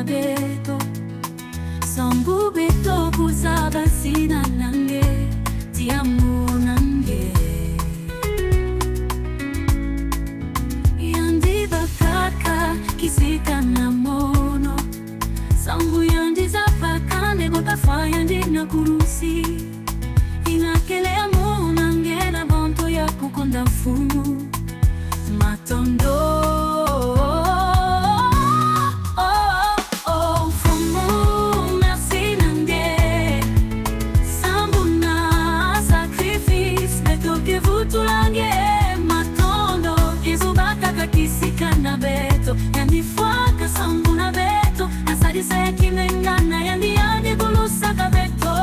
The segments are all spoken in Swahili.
na beto sambu beto kuzaba sina nange tiamu nange yandi bakaka kisika na mono sambu yandi zapaka nego tafayandi na kurusi inakelea mo nange na bonto ya kukonda fumu matondo. Kisika na beto yandi faka sambu na beto asadi saya kimengana yandi gulusa ka beto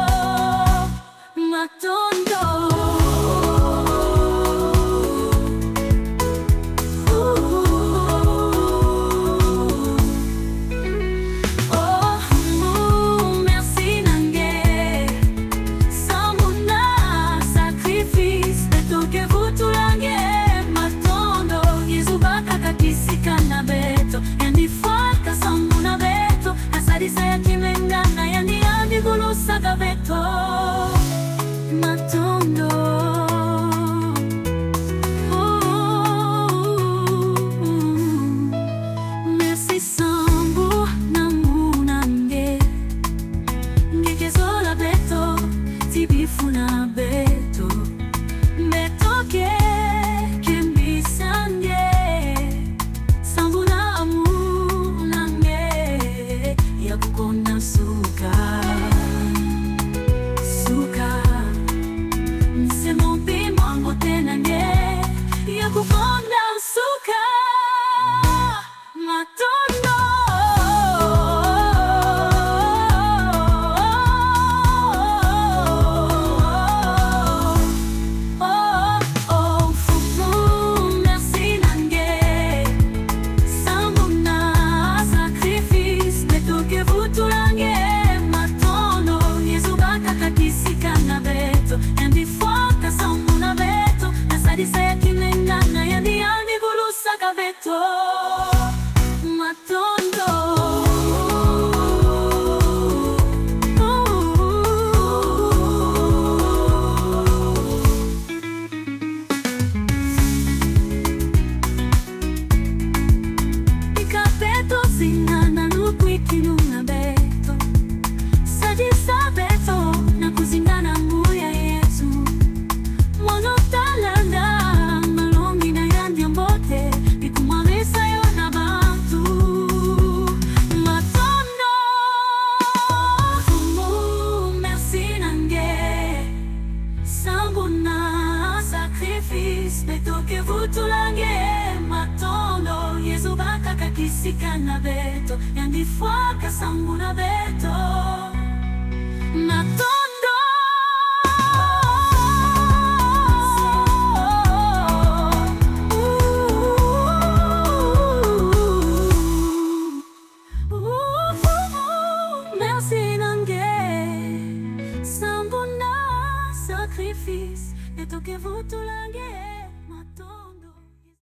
matondo. Merci nange sambu na sacrifice beto ke vutulange kisika na beto yandi faka sambu na beto asadi saya kimengana yandi gulusa ka beto matondo. Merci sambu na munange ngekezola beto tibifu na beto betoke kukonda suka matondo. Fumu merci nange sambu na sacrifice betoke vutulange matondo yesu bakaka kisika na beto yandi faka sambu na beto asadi saya kimengana yandi gulusa ka beto matondo. Ikabeto zingana nukwikinu na beto sadi sa beto na kuzingana nguya yesu mono talanda betoke vutulange matondo yesu bakaka kisika na beto yandi faka sambu na beto matondo.